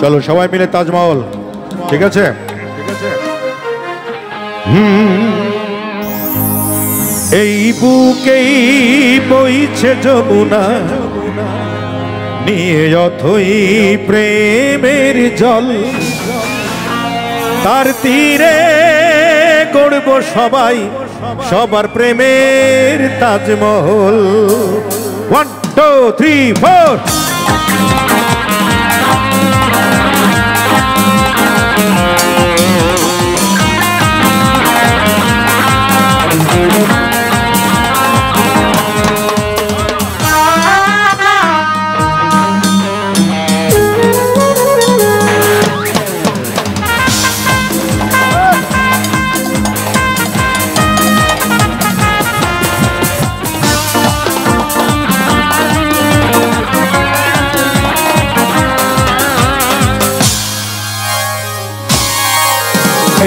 চলো সবাই মিলে তাজমহল। ঠিক আছে, এই বুকেই বইছে যমুনা, নিয়ে অথই প্রেমের জল, তার তীরে গড়ব সবাই সবার প্রেমের তাজমহল। 1 2 3 4।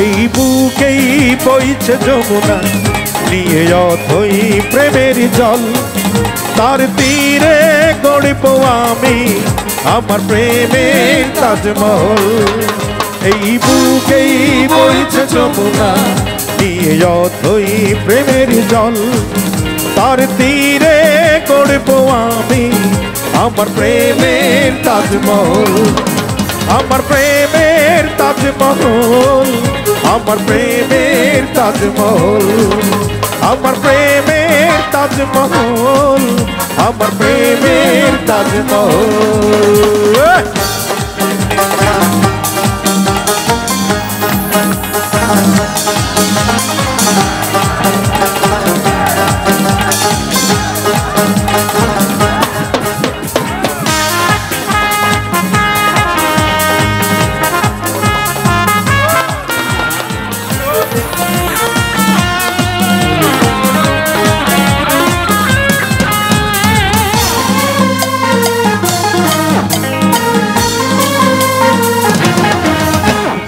এই বুকেই বইছে যমুনা, নিয়ে অথই প্রেমের জল, তার তীরে গড়ব আমি আমার প্রেমের তাজমহল। এই বুকেই বইছে যমুনা, নিয়ে অথই প্রেমের জল, তার তীরে গড়ব আমি আমার প্রেমের তাজমহল। আমার প্রেমের তাজমহল, আমার প্রেমের তাজমহল, আমার প্রেমের তাজমহল, আমার প্রেমের তাজমহল।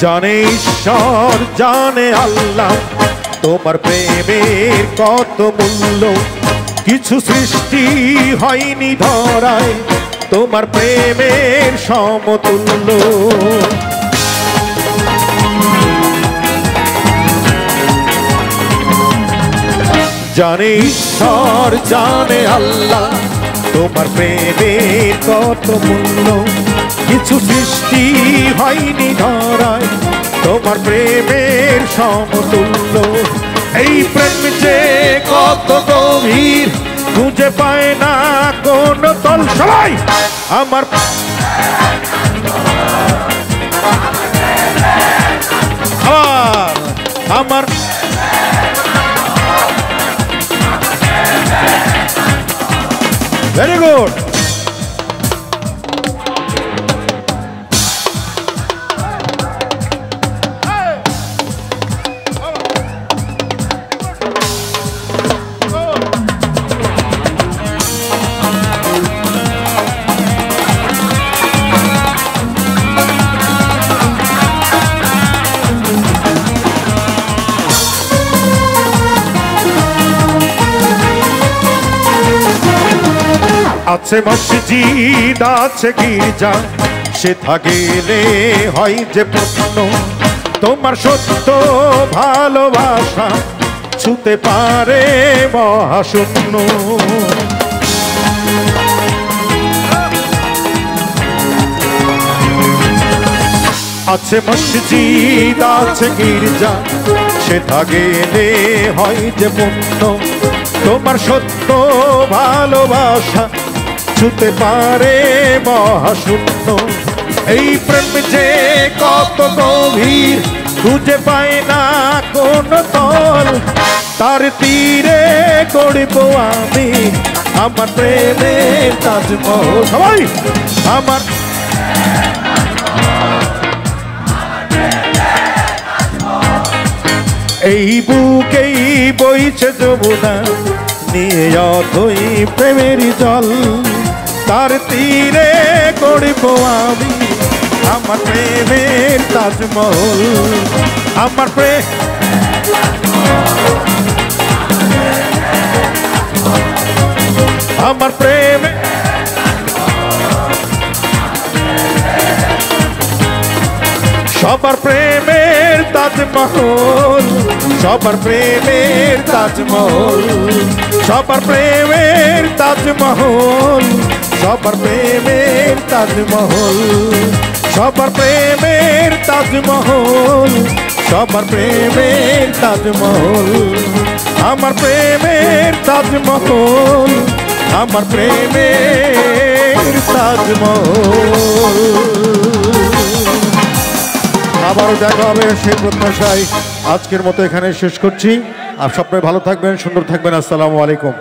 জানে ঈশ্বর জানে আল্লাহ তোমার প্রেমের কত মূল্য, কিছু সৃষ্টি হয়নি ধরায় তোমার প্রেমের সমতুল্য। জানে ঈশ্বর জানে আল্লাহ তোমার প্রেমের কত মূল্য, কিছু সৃষ্টি হয়নি ধরায় তোমার প্রেমের সমতুল্য। এই প্রেম যে কত গভীর খুঁজে পায় না কোন তল। সবাই আমার আমার ভেরি গুড। আছে মসজিদ আছে গির্জা, সেথা গেলে হয় যে পূর্ণ, তোমার সত্য ভালোবাসা ছুতে পারে মহাশূন্য। আছে মসজিদ আছে গির্জা, সেথা গেলে হয় যে পূর্ণ, তোমার সত্য ভালোবাসা ছুতে পারে মহাশূন্য। এই প্রেম যে কত গভীর খুঁজে পায় না কোন তল, তার তীরে গড়ব আমি আমার প্রেমের তাজমহল। সবাই আমার এই বুকেই বইছে যমুনা, নিয়ে অথই প্রেমের জল, তার তীরে গড়ব আমি আমার প্রেমের তাজমহল। আমার প্রেম আমার প্রেম সবার প্রেমের তাজমহল, সবার প্রেমের তাজমহল, সবার প্রেমের তাজমহল, সবার প্রেমের তাজমহল, সবার প্রেমের তাজমহল, সবার প্রেমের তাজমহল, আমার প্রেমের তাজমহল, আমার প্রেমের তাজমহল। আবারও দেখা হবে সেই প্রত্যাশায় আজকের মতো এখানে শেষ করছি। আর সবাই ভালো থাকবেন, সুন্দর থাকবেন। আসসালামু আলাইকুম।